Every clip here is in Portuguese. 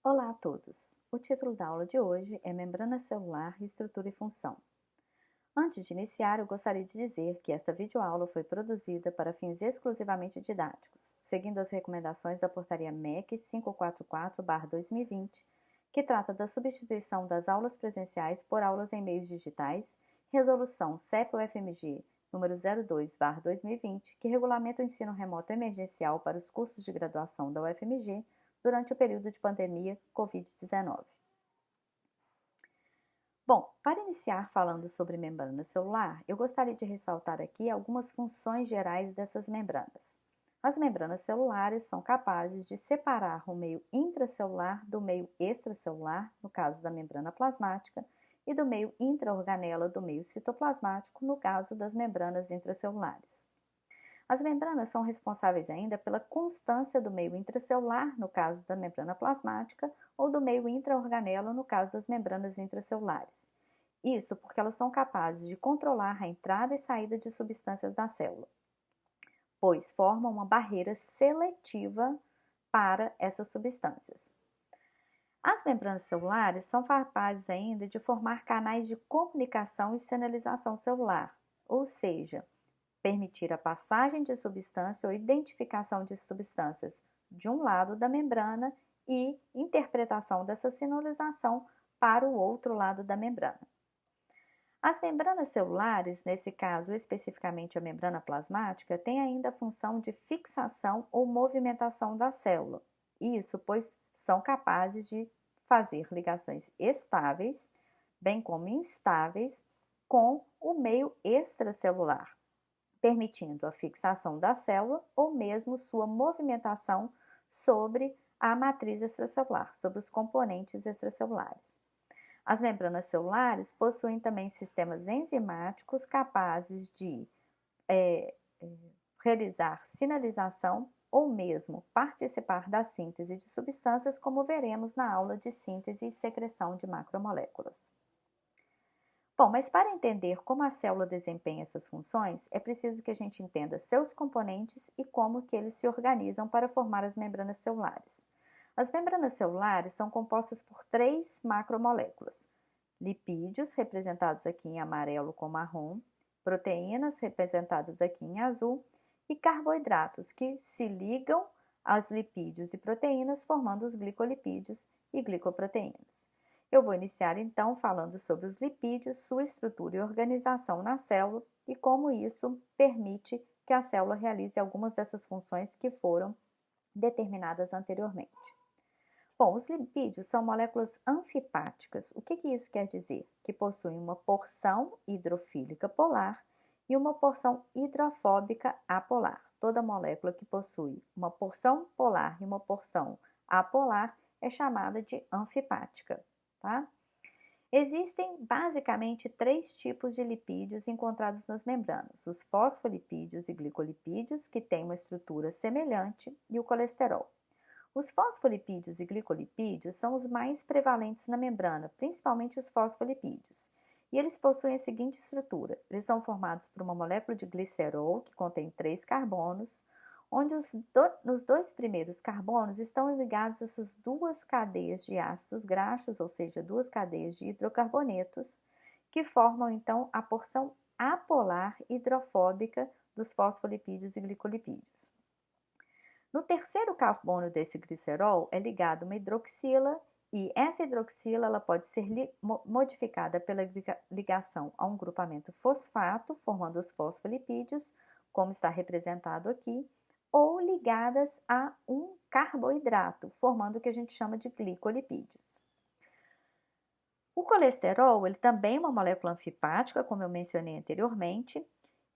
Olá a todos! O título da aula de hoje é Membrana celular, estrutura e função. Antes de iniciar, eu gostaria de dizer que esta videoaula foi produzida para fins exclusivamente didáticos, seguindo as recomendações da Portaria MEC 544/2020, que trata da substituição das aulas presenciais por aulas em meios digitais, Resolução CEP-UFMG número 02/2020, que regulamenta o ensino remoto emergencial para os cursos de graduação da UFMG durante o período de pandemia Covid-19. Bom, para iniciar falando sobre membrana celular, eu gostaria de ressaltar aqui algumas funções gerais dessas membranas. As membranas celulares são capazes de separar o meio intracelular do meio extracelular, no caso da membrana plasmática, e do meio intraorganela do meio citoplasmático, no caso das membranas intracelulares. As membranas são responsáveis ainda pela constância do meio intracelular, no caso da membrana plasmática, ou do meio intraorganelo, no caso das membranas intracelulares. Isso porque elas são capazes de controlar a entrada e saída de substâncias da célula, pois formam uma barreira seletiva para essas substâncias. As membranas celulares são capazes ainda de formar canais de comunicação e sinalização celular, ou seja, permitir a passagem de substância ou identificação de substâncias de um lado da membrana e interpretação dessa sinalização para o outro lado da membrana. As membranas celulares, nesse caso especificamente a membrana plasmática, têm ainda a função de fixação ou movimentação da célula. Isso, pois são capazes de fazer ligações estáveis, bem como instáveis, com o meio extracelular, permitindo a fixação da célula ou mesmo sua movimentação sobre a matriz extracelular, sobre os componentes extracelulares. As membranas celulares possuem também sistemas enzimáticos capazes de realizar sinalização ou mesmo participar da síntese de substâncias, como veremos na aula de síntese e secreção de macromoléculas. Bom, mas para entender como a célula desempenha essas funções, é preciso que a gente entenda seus componentes e como que eles se organizam para formar as membranas celulares. As membranas celulares são compostas por 3 macromoléculas: lipídios, representados aqui em amarelo com marrom, proteínas, representadas aqui em azul, e carboidratos, que se ligam aos lipídios e proteínas, formando os glicolipídios e glicoproteínas. Eu vou iniciar então falando sobre os lipídios, sua estrutura e organização na célula e como isso permite que a célula realize algumas dessas funções que foram determinadas anteriormente. Bom, os lipídios são moléculas anfipáticas. O que isso quer dizer? Que possuem uma porção hidrofílica polar e uma porção hidrofóbica apolar. Toda molécula que possui uma porção polar e uma porção apolar é chamada de anfipática. Tá? Existem basicamente 3 tipos de lipídios encontrados nas membranas: os fosfolipídios e glicolipídios, que têm uma estrutura semelhante, e o colesterol. Os fosfolipídios e glicolipídios são os mais prevalentes na membrana, principalmente os fosfolipídios. E eles possuem a seguinte estrutura: eles são formados por uma molécula de glicerol, que contém 3 carbonos, onde nos 2 primeiros carbonos estão ligados essas 2 cadeias de ácidos graxos, ou seja, 2 cadeias de hidrocarbonetos, que formam então a porção apolar hidrofóbica dos fosfolipídios e glicolipídios. No terceiro carbono desse glicerol é ligada uma hidroxila, e essa hidroxila ela pode ser modificada pela ligação a um grupamento fosfato, formando os fosfolipídios, como está representado aqui, ou ligadas a um carboidrato, formando o que a gente chama de glicolipídios. O colesterol, ele também é uma molécula anfipática, como eu mencionei anteriormente,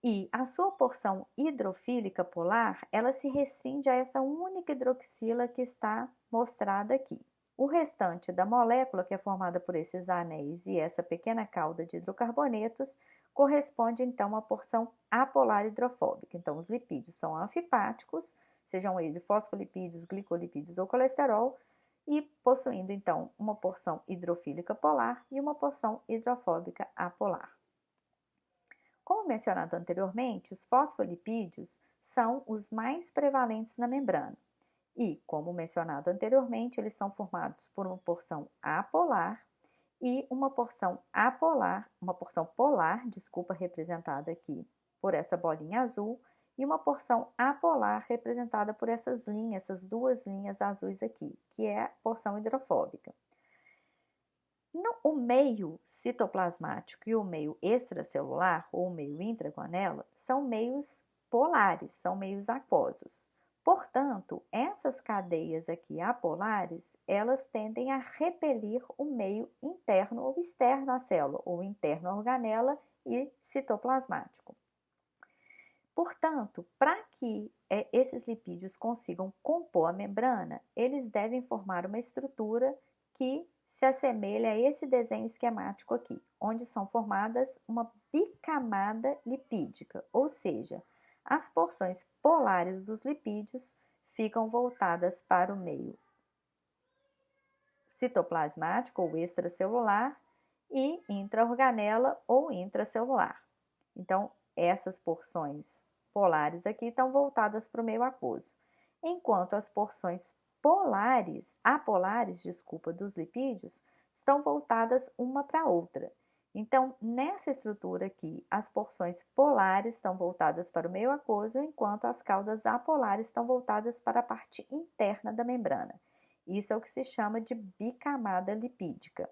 e a sua porção hidrofílica polar, ela se restringe a essa única hidroxila que está mostrada aqui. O restante da molécula, que é formada por esses anéis e essa pequena cauda de hidrocarbonetos, corresponde então à porção apolar hidrofóbica. Então, os lipídios são anfipáticos, sejam eles fosfolipídios, glicolipídios ou colesterol, e possuindo então uma porção hidrofílica polar e uma porção hidrofóbica apolar. Como mencionado anteriormente, os fosfolipídios são os mais prevalentes na membrana. E, como mencionado anteriormente, eles são formados por uma porção apolar e uma porção polar, desculpa, representada aqui por essa bolinha azul, e uma porção apolar representada por essas linhas, essas duas linhas azuis aqui, que é a porção hidrofóbica. O meio citoplasmático e o meio extracelular, ou o meio intraguanela, são meios polares, são meios aquosos. Portanto, essas cadeias aqui apolares, elas tendem a repelir o meio interno ou externo à célula, ou interno à organela e citoplasmático. Portanto, para que esses lipídios consigam compor a membrana, eles devem formar uma estrutura que se assemelha a esse desenho esquemático aqui, onde são formadas uma bicamada lipídica, ou seja, as porções polares dos lipídios ficam voltadas para o meio citoplasmático ou extracelular e intraorganela ou intracelular. Então, essas porções polares aqui estão voltadas para o meio aquoso, enquanto as porções apolares, desculpa, dos lipídios, estão voltadas uma para a outra. Então, nessa estrutura aqui, as porções polares estão voltadas para o meio aquoso, enquanto as caudas apolares estão voltadas para a parte interna da membrana. Isso é o que se chama de bicamada lipídica.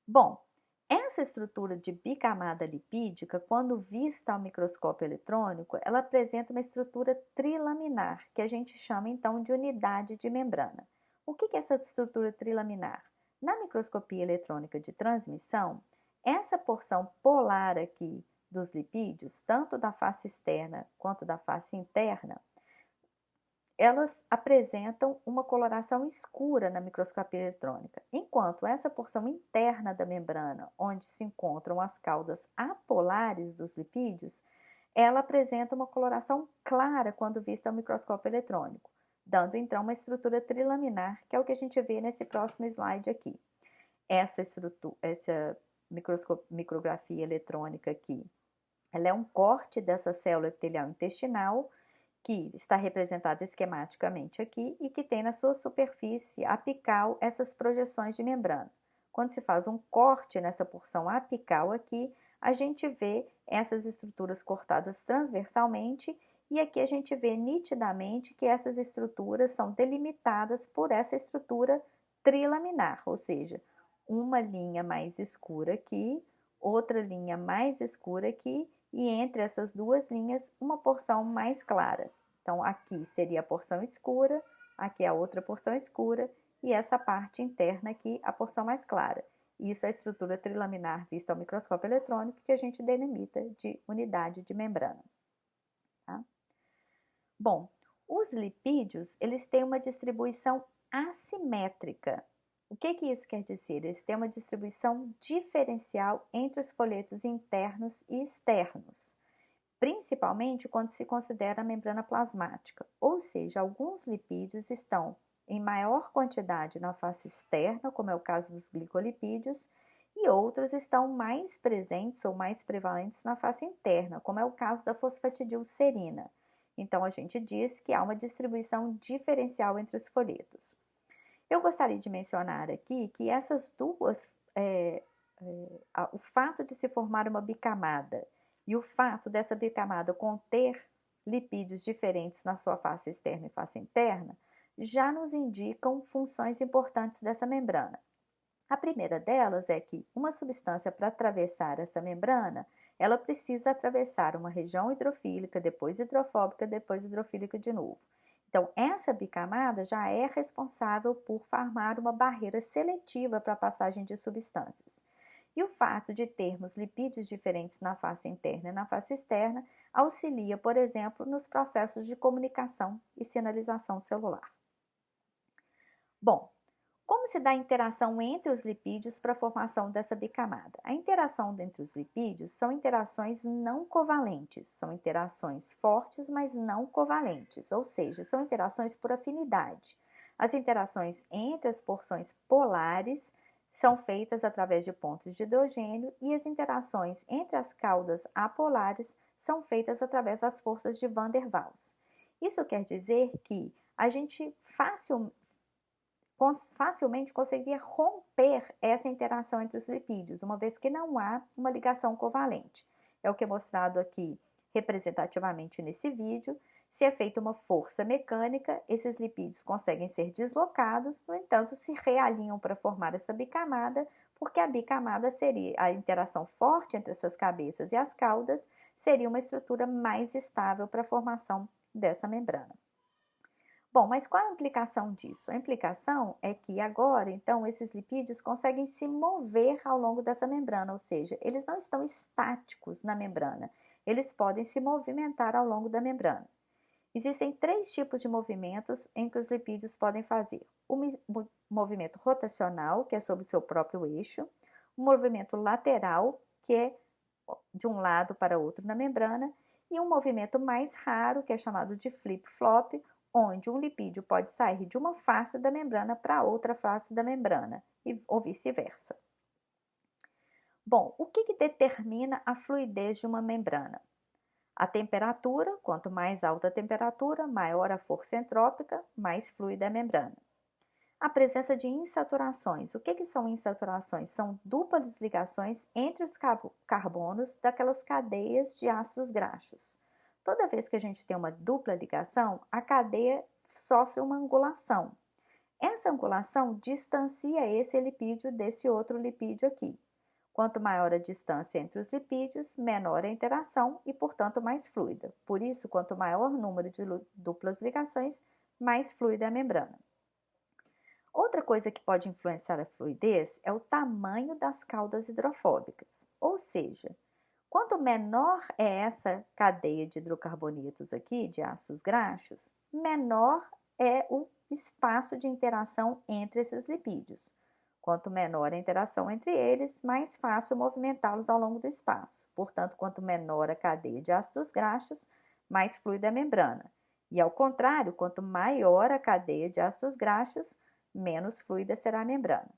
Bom, essa estrutura de bicamada lipídica, quando vista ao microscópio eletrônico, ela apresenta uma estrutura trilaminar, que a gente chama então de unidade de membrana. O que é essa estrutura trilaminar? Na microscopia eletrônica de transmissão, essa porção polar aqui dos lipídios, tanto da face externa quanto da face interna, elas apresentam uma coloração escura na microscopia eletrônica, enquanto essa porção interna da membrana, onde se encontram as caudas apolares dos lipídios, ela apresenta uma coloração clara quando vista ao microscópio eletrônico, dando então uma estrutura trilaminar, que é o que a gente vê nesse próximo slide aqui. Essa micrografia eletrônica aqui, ela é um corte dessa célula epitelial intestinal, que está representada esquematicamente aqui e que tem na sua superfície apical essas projeções de membrana. Quando se faz um corte nessa porção apical aqui, a gente vê essas estruturas cortadas transversalmente e aqui a gente vê nitidamente que essas estruturas são delimitadas por essa estrutura trilaminar, ou seja, uma linha mais escura aqui, outra linha mais escura aqui e entre essas duas linhas uma porção mais clara. Então, aqui seria a porção escura, aqui a outra porção escura e essa parte interna aqui a porção mais clara. Isso é a estrutura trilaminar vista ao microscópio eletrônico que a gente delimita de unidade de membrana. Tá? Bom, os lipídios, eles têm uma distribuição assimétrica. O que isso quer dizer? Eles têm uma distribuição diferencial entre os folhetos internos e externos, principalmente quando se considera a membrana plasmática, ou seja, alguns lipídios estão em maior quantidade na face externa, como é o caso dos glicolipídios, e outros estão mais presentes ou mais prevalentes na face interna, como é o caso da fosfatidilcerina. Então, a gente diz que há uma distribuição diferencial entre os folhetos. Eu gostaria de mencionar aqui que essas duas, o fato de se formar uma bicamada e o fato dessa bicamada conter lipídios diferentes na sua face externa e face interna já nos indicam funções importantes dessa membrana. A primeira delas é que uma substância para atravessar essa membrana, ela precisa atravessar uma região hidrofílica, depois hidrofóbica, depois hidrofílica de novo. Então, essa bicamada já é responsável por formar uma barreira seletiva para a passagem de substâncias. E o fato de termos lipídios diferentes na face interna e na face externa auxilia, por exemplo, nos processos de comunicação e sinalização celular. Bom, como se dá a interação entre os lipídios para a formação dessa bicamada? A interação entre os lipídios são interações não covalentes, são interações fortes, mas não covalentes, ou seja, são interações por afinidade. As interações entre as porções polares são feitas através de pontos de hidrogênio e as interações entre as caudas apolares são feitas através das forças de Van der Waals. Isso quer dizer que a gente facilmente conseguiria romper essa interação entre os lipídios, uma vez que não há uma ligação covalente. É o que é mostrado aqui representativamente nesse vídeo. Se é feita uma força mecânica, esses lipídios conseguem ser deslocados, no entanto, se realinham para formar essa bicamada, porque a bicamada seria a interação forte entre essas cabeças e as caudas, seria uma estrutura mais estável para a formação dessa membrana. Bom, mas qual a implicação disso? A implicação é que agora, então, esses lipídios conseguem se mover ao longo dessa membrana, ou seja, eles não estão estáticos na membrana, eles podem se movimentar ao longo da membrana. Existem 3 tipos de movimentos em que os lipídios podem fazer: o movimento rotacional, que é sobre o seu próprio eixo, o movimento lateral, que é de um lado para outro na membrana, e um movimento mais raro, que é chamado de flip-flop, onde um lipídio pode sair de uma face da membrana para outra face da membrana, ou vice-versa. Bom, o que determina a fluidez de uma membrana? A temperatura, quanto mais alta a temperatura, maior a força entrópica, mais fluida é a membrana. A presença de insaturações. O que são insaturações? São duplas ligações entre os carbonos daquelas cadeias de ácidos graxos. Toda vez que a gente tem uma dupla ligação, a cadeia sofre uma angulação. Essa angulação distancia esse lipídio desse outro lipídio aqui. Quanto maior a distância entre os lipídios, menor a interação e, portanto, mais fluida. Por isso, quanto maior o número de duplas ligações, mais fluida é a membrana. Outra coisa que pode influenciar a fluidez é o tamanho das caudas hidrofóbicas, ou seja, quanto menor é essa cadeia de hidrocarbonetos aqui, de ácidos graxos, menor é o espaço de interação entre esses lipídios. Quanto menor a interação entre eles, mais fácil movimentá-los ao longo do espaço. Portanto, quanto menor a cadeia de ácidos graxos, mais fluida é a membrana. E ao contrário, quanto maior a cadeia de ácidos graxos, menos fluida será a membrana.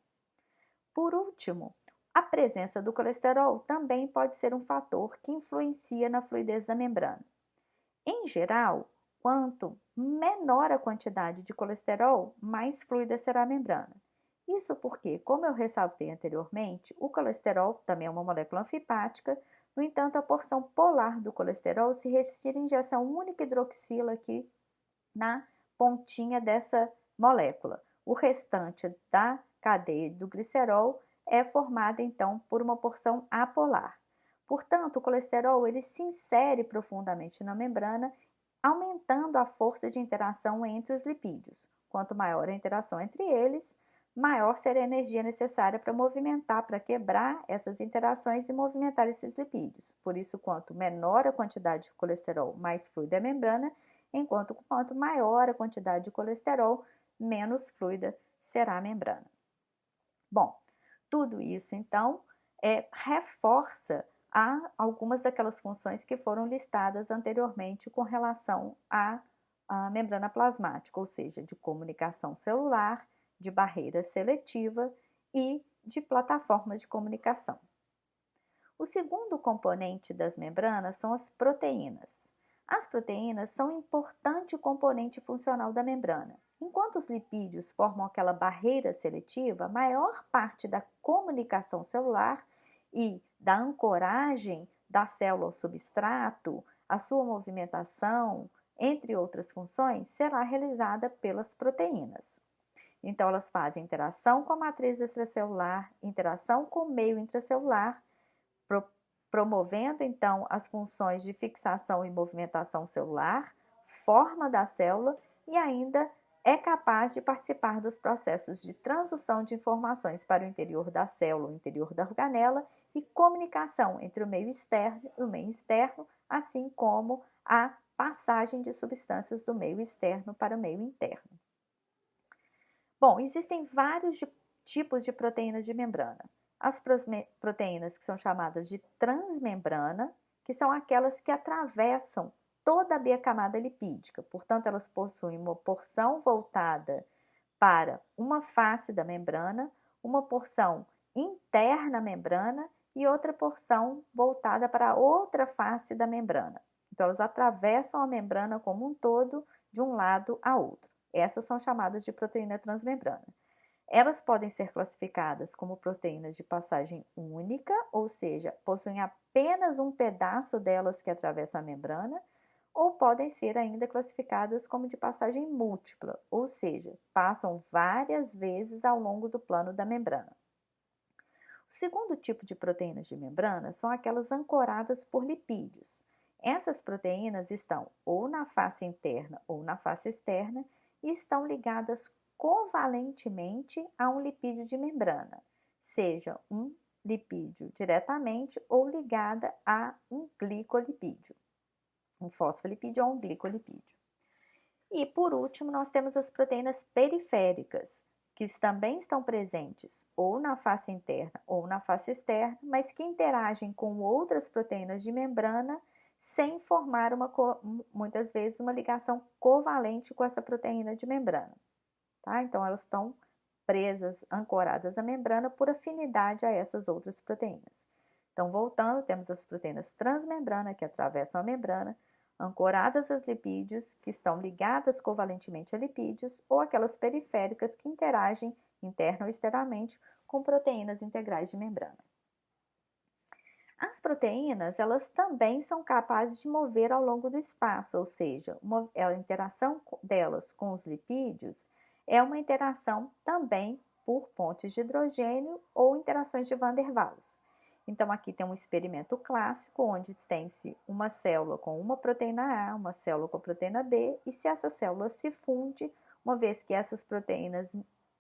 Por último, a presença do colesterol também pode ser um fator que influencia na fluidez da membrana. Em geral, quanto menor a quantidade de colesterol, mais fluida será a membrana. Isso porque, como eu ressaltei anteriormente, o colesterol também é uma molécula anfipática, no entanto, a porção polar do colesterol se restringe à injeção única hidroxila aqui na pontinha dessa molécula. O restante da cadeia do glicerol é formada então por uma porção apolar. Portanto, o colesterol ele se insere profundamente na membrana, aumentando a força de interação entre os lipídios. Quanto maior a interação entre eles, maior será a energia necessária para movimentar, para quebrar essas interações e movimentar esses lipídios. Por isso, quanto menor a quantidade de colesterol, mais fluida é a membrana, enquanto quanto maior a quantidade de colesterol, menos fluida será a membrana. Bom, tudo isso então reforça algumas daquelas funções que foram listadas anteriormente com relação à membrana plasmática, ou seja, de comunicação celular, de barreira seletiva e de plataformas de comunicação. O segundo componente das membranas são as proteínas. As proteínas são um importante componente funcional da membrana. Enquanto os lipídios formam aquela barreira seletiva, a maior parte da comunicação celular e da ancoragem da célula ao substrato, a sua movimentação, entre outras funções, será realizada pelas proteínas. Então, elas fazem interação com a matriz extracelular, interação com o meio intracelular, promovendo então as funções de fixação e movimentação celular, forma da célula e ainda é capaz de participar dos processos de transdução de informações para o interior da célula, o interior da organela e comunicação entre o meio externo e o meio interno, assim como a passagem de substâncias do meio externo para o meio interno. Bom, existem vários tipos de proteínas de membrana. As proteínas que são chamadas de transmembrana, que são aquelas que atravessam toda a biocamada lipídica, portanto, elas possuem uma porção voltada para uma face da membrana, uma porção interna à membrana e outra porção voltada para outra face da membrana. Então, elas atravessam a membrana como um todo, de um lado a outro. Essas são chamadas de proteína transmembrana. Elas podem ser classificadas como proteínas de passagem única, ou seja, possuem apenas um pedaço delas que atravessa a membrana, ou podem ser ainda classificadas como de passagem múltipla, ou seja, passam várias vezes ao longo do plano da membrana. O segundo tipo de proteínas de membrana são aquelas ancoradas por lipídios. Essas proteínas estão ou na face interna ou na face externa e estão ligadas covalentemente a um lipídio de membrana, seja um lipídio diretamente ou ligada a um glicolipídio, um fosfolipídio ou um glicolipídio. E por último, nós temos as proteínas periféricas, que também estão presentes ou na face interna ou na face externa, mas que interagem com outras proteínas de membrana sem formar muitas vezes uma ligação covalente com essa proteína de membrana. Tá? Então, elas estão presas, ancoradas à membrana por afinidade a essas outras proteínas. Então, voltando, temos as proteínas transmembrana que atravessam a membrana, ancoradas aos lipídios, que estão ligadas covalentemente a lipídios, ou aquelas periféricas que interagem interna ou externamente com proteínas integrais de membrana. As proteínas, elas também são capazes de mover ao longo do espaço, ou seja, a interação delas com os lipídios é uma interação também por pontes de hidrogênio ou interações de Van der Waals. Então, aqui tem um experimento clássico, onde tem-se uma célula com uma proteína A, uma célula com proteína B, e se essa célula se funde, uma vez que essas proteínas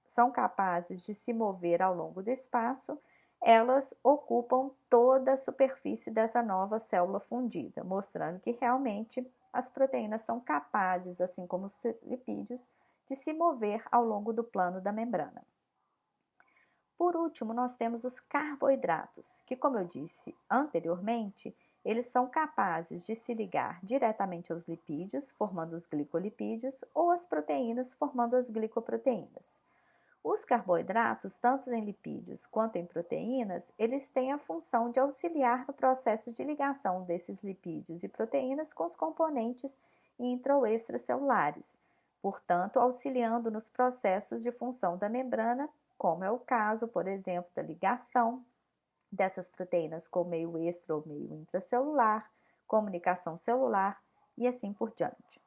são capazes de se mover ao longo do espaço, elas ocupam toda a superfície dessa nova célula fundida, mostrando que realmente as proteínas são capazes, assim como os lipídios, de se mover ao longo do plano da membrana. Por último, nós temos os carboidratos, que, como eu disse anteriormente, eles são capazes de se ligar diretamente aos lipídios, formando os glicolipídios, ou às proteínas, formando as glicoproteínas. Os carboidratos, tanto em lipídios quanto em proteínas, eles têm a função de auxiliar no processo de ligação desses lipídios e proteínas com os componentes intra ou extracelulares, portanto, auxiliando nos processos de função da membrana, como é o caso, por exemplo, da ligação dessas proteínas com o meio extra ou meio intracelular, comunicação celular e assim por diante.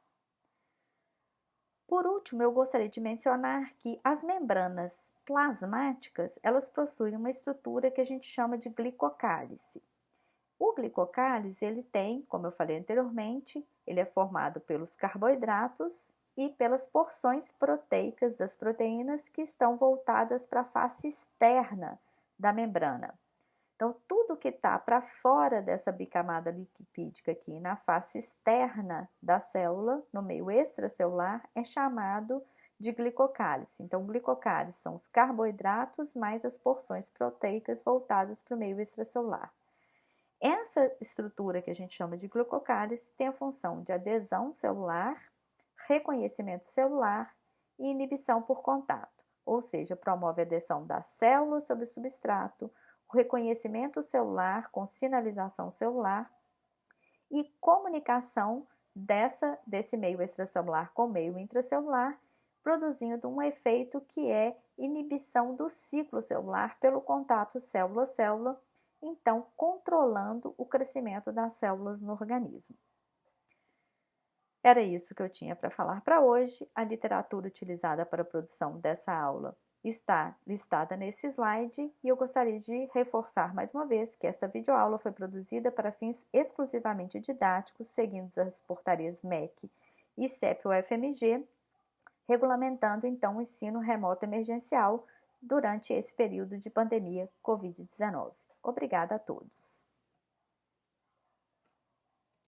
Por último, eu gostaria de mencionar que as membranas plasmáticas, elas possuem uma estrutura que a gente chama de glicocálice. O glicocálice, ele tem, como eu falei anteriormente, ele é formado pelos carboidratos e pelas porções proteicas das proteínas que estão voltadas para a face externa da membrana. Então, tudo que está para fora dessa bicamada lipídica aqui, na face externa da célula, no meio extracelular, é chamado de glicocálice. Então, glicocálice são os carboidratos mais as porções proteicas voltadas para o meio extracelular. Essa estrutura que a gente chama de glicocálice tem a função de adesão celular, reconhecimento celular e inibição por contato, ou seja, promove a adesão da célula sobre o substrato, o reconhecimento celular com sinalização celular e comunicação desse meio extracelular com o meio intracelular, produzindo um efeito que é inibição do ciclo celular pelo contato célula-célula, então controlando o crescimento das células no organismo. Era isso que eu tinha para falar para hoje. A literatura utilizada para a produção dessa aula está listada nesse slide e eu gostaria de reforçar mais uma vez que esta videoaula foi produzida para fins exclusivamente didáticos, seguindo as portarias MEC e CEP-UFMG, regulamentando então o ensino remoto emergencial durante esse período de pandemia Covid-19. Obrigada a todos.